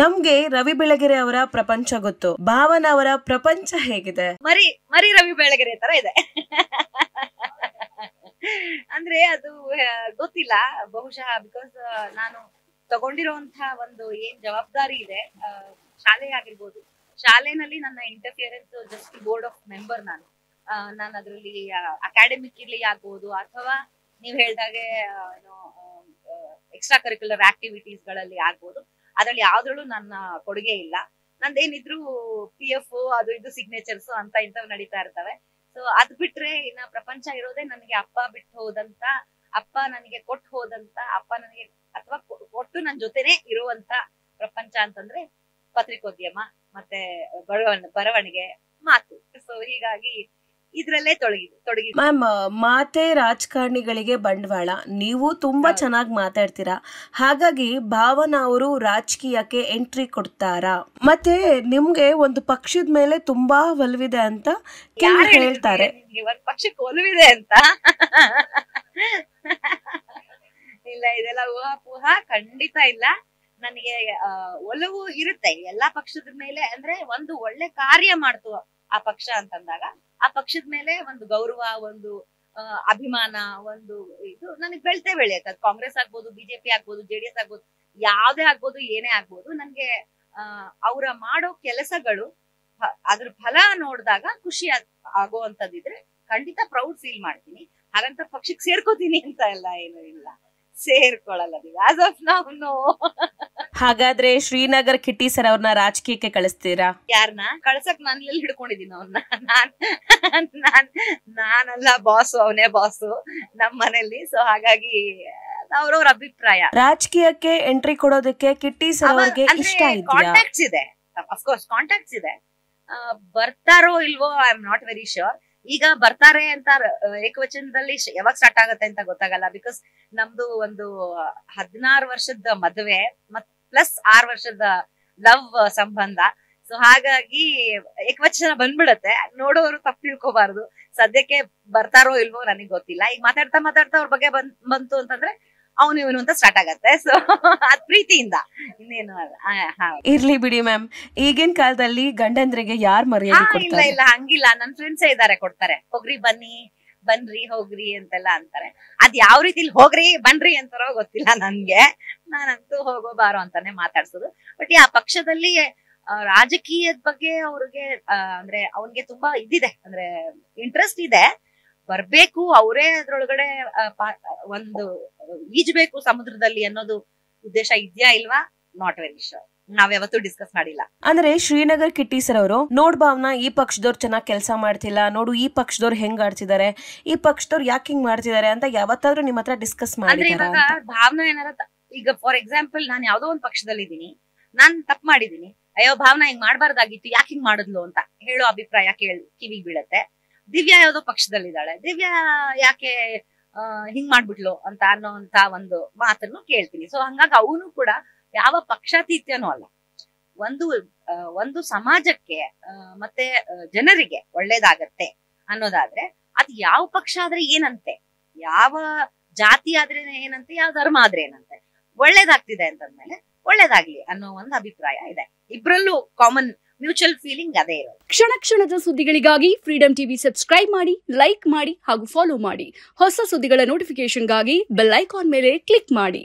ನಮ್ಗೆ ರವಿ ಬೆಳಗೆರೆ ಅವರ ಪ್ರಪಂಚ ಗೊತ್ತು, ಭಾವನ ಅವರ ಪ್ರಪಂಚ ಹೇಗಿದೆ? ಮರಿ ರವಿ ಬೆಳಗೆರೆ ತರ ಇದೆ. ಅಂದ್ರೆ ಅದು ಗೊತ್ತಿಲ್ಲ, ಬಹುಶಃ ಬಿಕಾಸ್ ನಾನು ತಗೊಂಡಿರುವಂತಹ ಒಂದು ಏನ್ ಜವಾಬ್ದಾರಿ ಇದೆ, ಶಾಲೆ ಆಗಿರ್ಬೋದು, ಶಾಲೆನಲ್ಲಿ ನನ್ನ interference just board of member. ನಾನು ಅದ್ರಲ್ಲಿ ಅಕಾಡೆಮಿಕ್ ಇರ್ಲಿ ಆಗ್ಬೋದು, ಅಥವಾ ನೀವ್ ಹೇಳ್ದಾಗೆ ಎಕ್ಸ್ಟ್ರಾ ಕರಿಕ್ಯುಲರ್ ಆಕ್ಟಿವಿಟೀಸ್ ಗಳಲ್ಲಿ ಆಗ್ಬೋದು, ಅದ್ರಲ್ಲಿ ಯಾವ್ದ್ರಲ್ಲೂ ನನ್ನ ಕೊಡುಗೆ ಇಲ್ಲ. ನಂದೇನಿದ್ರು PF ಅದು ಇದು ಸಿಗ್ನೇಚರ್ಸ್ ಅಂತ ಇಂಥವ್ ನಡೀತಾ ಇರ್ತವೆ. ಸೊ ಅದ್ ಬಿಟ್ರೆ ಇನ್ನ ಪ್ರಪಂಚ ಇರೋದೇ ನನಗೆ ಅಪ್ಪ ಬಿಟ್ಟು ಹೋದಂತ, ಅಪ್ಪ ನನಗೆ ಕೊಟ್ಟು ಹೋದಂತ, ಅಪ್ಪ ನನಗೆ ಅಥವಾ ಕೊಟ್ಟು ನನ್ ಜೊತೆನೆ ಇರುವಂತ ಪ್ರಪಂಚ ಅಂತಂದ್ರೆ ಪತ್ರಿಕೋದ್ಯಮ ಮತ್ತೆ ಬರವಣಿಗೆ, ಮಾತು. ಸೊ ಹೀಗಾಗಿ ಇದ್ರಲ್ಲೇ ತೊಡಗಿ. ಮ್ಯಾಮ್, ಮಾತೆ ರಾಜಕಾರಣಿಗಳಿಗೆ ಬಂಡವಾಳ, ನೀವು ತುಂಬಾ ಚೆನ್ನಾಗಿ ಮಾತಾಡ್ತೀರಾ, ಹಾಗಾಗಿ ಭಾವನಾ ಅವರು ರಾಜಕೀಯಕ್ಕೆ ಎಂಟ್ರಿ ಕೊಡ್ತಾರಾ? ಮತ್ತೆ ನಿಮ್ಗೆ ಒಂದು ಪಕ್ಷದ ಮೇಲೆ ತುಂಬಾ ಒಲವಿದೆ ಅಂತ ಕೆಲವರು ಹೇಳ್ತಾರೆ. ಒಂದ್ ಪಕ್ಷಕ್ಕೆ ಒಲವಿದೆ ಅಂತ ಇಲ್ಲ, ಇದೆಲ್ಲ ಊಹಾಪೂಹ, ಖಂಡಿತ ಇಲ್ಲ. ನನಗೆ ಒಲವು ಇರುತ್ತೆ ಎಲ್ಲಾ ಪಕ್ಷದ ಮೇಲೆ. ಅಂದ್ರೆ ಒಂದು ಒಳ್ಳೆ ಕಾರ್ಯ ಮಾಡ್ತು ಆ ಪಕ್ಷ ಅಂತಂದಾಗ ಆ ಪಕ್ಷದ ಮೇಲೆ ಒಂದು ಗೌರವ, ಒಂದು ಅಭಿಮಾನ, ಒಂದು ಇದು ನನಗೆ ಬೆಳೆಯುತ್ತೆ. ಅದು ಕಾಂಗ್ರೆಸ್ ಆಗ್ಬೋದು, ಬಿಜೆಪಿ ಆಗ್ಬೋದು, JDS ಆಗ್ಬೋದು, ಯಾವ್ದೇ ಆಗ್ಬೋದು, ಏನೇ ಆಗ್ಬೋದು, ನನ್ಗೆ ಅವ್ರ ಮಾಡೋ ಕೆಲಸಗಳು ಅದ್ರ ಫಲ ನೋಡಿದಾಗ ಖುಷಿ ಆಗೋವಂಥದ್ದಿದ್ರೆ ಖಂಡಿತ ಪ್ರೌಡ್ ಫೀಲ್ ಮಾಡ್ತೀನಿ. ಹಾಗಂತ ಪಕ್ಷಕ್ಕೆ ಸೇರ್ಕೋತೀನಿ ಅಂತ ಎಲ್ಲ ಏನು ಇಲ್ಲ, ಸೇರ್ಕೊಳ್ಳಲ್ಲ. As of now no. ಹಾಗಾದ್ರೆ ಶ್ರೀನಗರ್ ಕಿಟ್ಟಿ ಸರ್ ಅವ್ರನ್ನ ರಾಜಕೀಯಕ್ಕೆ ಕಳಿಸ್ತೀರಾ? ಯಾರನ್ನ ಕಳ್ಸಕ್ ನಾನೆಲ್ಲ ಹಿಡ್ಕೊಂಡಿದೀನಿ ಅವ್ರನ್ನ. ನಾನಲ್ಲ ಬಾಸು, ಅವನೇ ಬಾಸು ನಮ್ ಮನೇಲಿ. ಸೊ ಹಾಗಾಗಿ ಅವ್ರವ್ರ ಅಭಿಪ್ರಾಯ. ರಾಜಕೀಯಕ್ಕೆ ಎಂಟ್ರಿ ಕೊಡೋದಕ್ಕೆ ಕಿಟ್ಟಿ ಸರ್ ಅವ್ರಿಗೆ ಇಷ್ಟ ಇದೆಯಾ? ಕಾಂಟ್ಯಾಕ್ಟ್ಸ್ ಇದೆ, ಅಫ್ಕೋರ್ಸ್ ಕಾಂಟ್ಯಾಕ್ಟ್ಸ್ ಇದೆ. ಬರ್ತಾರೋ ಇಲ್ವೋ I am not very sure. ಈಗ ಬರ್ತಾರೆ ಅಂತ ಏಕವಚನದಲ್ಲಿ ಯಾವಾಗ ಸ್ಟಾರ್ಟ್ ಆಗತ್ತೆ ಅಂತ ಗೊತ್ತಾಗಲ್ಲ. ಬಿಕಾಸ್ ನಮ್ದು ಒಂದು 16 ವರ್ಷದ ಮದುವೆ ಪ್ಲಸ್ 6 ವರ್ಷದ ಲವ್ ಸಂಬಂಧ. ಸೊ ಹಾಗಾಗಿ ಏಕವಚನ ಬಂದ್ಬಿಡತ್ತೆ. ನೋಡೋರು ತಪ್ಪು ತಿಳ್ಕೋಬಾರ್ದು. ಸದ್ಯಕ್ಕೆ ಬರ್ತಾರೋ ಇಲ್ವೋ ನನಗ್ ಗೊತ್ತಿಲ್ಲ. ಈಗ ಮಾತಾಡ್ತಾ ಅವ್ರ ಬಗ್ಗೆ ಬಂತು ಅಂತಂದ್ರೆ ಅವನು ಇವನು ಅಂತ ಸ್ಟಾರ್ಟ್ ಆಗತ್ತೆ. ಸೊ ಅದ್ ಪ್ರೀತಿಯಿಂದ, ಇನ್ನೇನು ಅಲ್ಲ. ಇರ್ಲಿ ಬಿಡಿ ಮ್ಯಾಮ್, ಈಗಿನ ಕಾಲದಲ್ಲಿ ಗಂಡಂದ್ರಿಗೆ ಯಾರು ಮರ್ಯಾದೆ ಕೊಡ್ತಾರೆ? ಇಲ್ಲ ಹಂಗಿಲ್ಲ. ನನ್ ಫ್ರೆಂಡ್ಸೇ ಇದಾರೆ, ಕೊಡ್ತಾರೆ. ಹೋಗ್ರಿ, ಬನ್ರಿ, ಹೋಗ್ರಿ ಅಂತೆಲ್ಲ ಅಂತಾರೆ. ಅದ್ ಯಾವ ರೀತಿಲಿ ಹೋಗ್ರಿ ಬನ್ರಿ ಅಂತಾರೋ ಗೊತ್ತಿಲ್ಲ ನನ್ಗೆ. ನಾನಂತೂ ಹೋಗೋ ಬಾರೋ ಅಂತಾನೆ ಮಾತಾಡ್ಸೋದು. ಬಟ್ ಆ ಪಕ್ಷದಲ್ಲಿ ರಾಜಕೀಯದ ಬಗ್ಗೆ ಅವ್ರಿಗೆ ಅಂದ್ರೆ ಅವನ್ಗೆ ತುಂಬಾ ಇದಿದೆ, ಅಂದ್ರೆ ಇಂಟ್ರೆಸ್ಟ್ ಇದೆ. ಬರ್ಬೇಕು, ಅವರೇ ಅದ್ರೊಳಗಡೆ ಒಂದು ಈಜ್ಬೇಕು ಸಮುದ್ರದಲ್ಲಿ ಅನ್ನೋದು ಉದ್ದೇಶ ಇದ್ಯಾ ಇಲ್ವಾ, ನಾಟ್ ವೆರಿ ಶೋರ್. ನಾವ್ಯಾವತ್ತೂ ಡಿಸ್ಕಸ್ ಮಾಡಿಲ್ಲ. ಅಂದ್ರೆ ಶ್ರೀನಗರ್ ಕಿಟ್ಟಿ ಸರ್ ಅವರು, ನೋಡ್ ಭಾವನಾ, ಈ ಪಕ್ಷದವ್ರು ಚೆನ್ನಾಗಿ ಕೆಲಸ ಮಾಡ್ತಿಲ್ಲ, ನೋಡು ಈ ಪಕ್ಷದವ್ರು ಹೆಂಗ್ ಆಡ್ತಿದ್ದಾರೆ, ಈ ಪಕ್ಷದವ್ರು ಯಾಕೆ ಹಿಂಗ್ ಮಾಡ್ತಿದ್ದಾರೆ ಅಂತ ಯಾವತ್ತಾದ್ರೂ ನಿಮ್ ಹತ್ರ ಡಿಸ್ಕಸ್ ಮಾಡಿದಾರಾ? ಭಾವನಾ ಏನಾರ, ಈಗ ಫಾರ್ ಎಕ್ಸಾಂಪಲ್ ನಾನು ಯಾವ್ದೋ ಒಂದ್ ಪಕ್ಷದಲ್ಲಿ ಇದೀನಿ, ನಾನ್ ತಪ್ಪು ಮಾಡಿದೀನಿ, ಅಯ್ಯೋ ಭಾವನಾ ಹಿಂಗ್ ಮಾಡ್ಬಾರ್ದಾಗಿತ್ತು, ಯಾಕೆ ಹಿಂಗ್ ಮಾಡಿದ್ಲು ಅಂತ ಹೇಳೋ ಅಭಿಪ್ರಾಯ ಕಿವಿಗ್ ಬೀಳತ್ತೆ. ದಿವ್ಯಾ ಯಾವ್ದೋ ಪಕ್ಷದಲ್ಲಿದ್ದಾಳೆ, ದಿವ್ಯಾ ಯಾಕೆ ಹಿಂಗ್ ಮಾಡ್ಬಿಟ್ಲು ಅಂತ ಅನ್ನೋಂತ ಒಂದು ಮಾತನ್ನು ಕೇಳ್ತೀನಿ. ಸೊ ಹಂಗಾಗಿ ಅವನು ಕೂಡ ಯಾವ ಪಕ್ಷಾತೀತ್ಯನೂ ಅಲ್ಲ. ಒಂದು ಸಮಾಜಕ್ಕೆ ಮತ್ತೆ ಜನರಿಗೆ ಒಳ್ಳೇದಾಗತ್ತೆ ಅನ್ನೋದಾದ್ರೆ ಅದು ಯಾವ ಪಕ್ಷ ಆದ್ರೆ ಏನಂತೆ, ಯಾವ ಜಾತಿ ಆದ್ರೆ ಏನಂತೆ, ಯಾವ ಧರ್ಮ ಆದ್ರೆ ಏನಂತೆ, ಒಳ್ಳೇದಾಗ್ತಿದೆ ಅಂತಂದ್ಮೇಲೆ ಒಳ್ಳೇದಾಗ್ಲಿ ಅನ್ನೋ ಒಂದು ಅಭಿಪ್ರಾಯ ಇದೆ. ಇಬ್ರಲ್ಲೂ ಕಾಮನ್ ಮ್ಯೂಚುವಲ್ ಫೀಲಿಂಗ್ ಅದೇ ಇರೋದು. ಕ್ಷಣದ ಸುದ್ದಿಗಳಿಗಾಗಿ ಫ್ರೀಡಂ ಟಿವಿ ಸಬ್ಸ್ಕ್ರೈಬ್ ಮಾಡಿ, ಲೈಕ್ ಮಾಡಿ ಹಾಗೂ ಫಾಲೋ ಮಾಡಿ. ಹೊಸ ಸುದ್ದಿಗಳ ನೋಟಿಫಿಕೇಶನ್ಗಾಗಿ ಬೆಲ್ ಐಕಾನ್ ಮೇಲೆ ಕ್ಲಿಕ್ ಮಾಡಿ.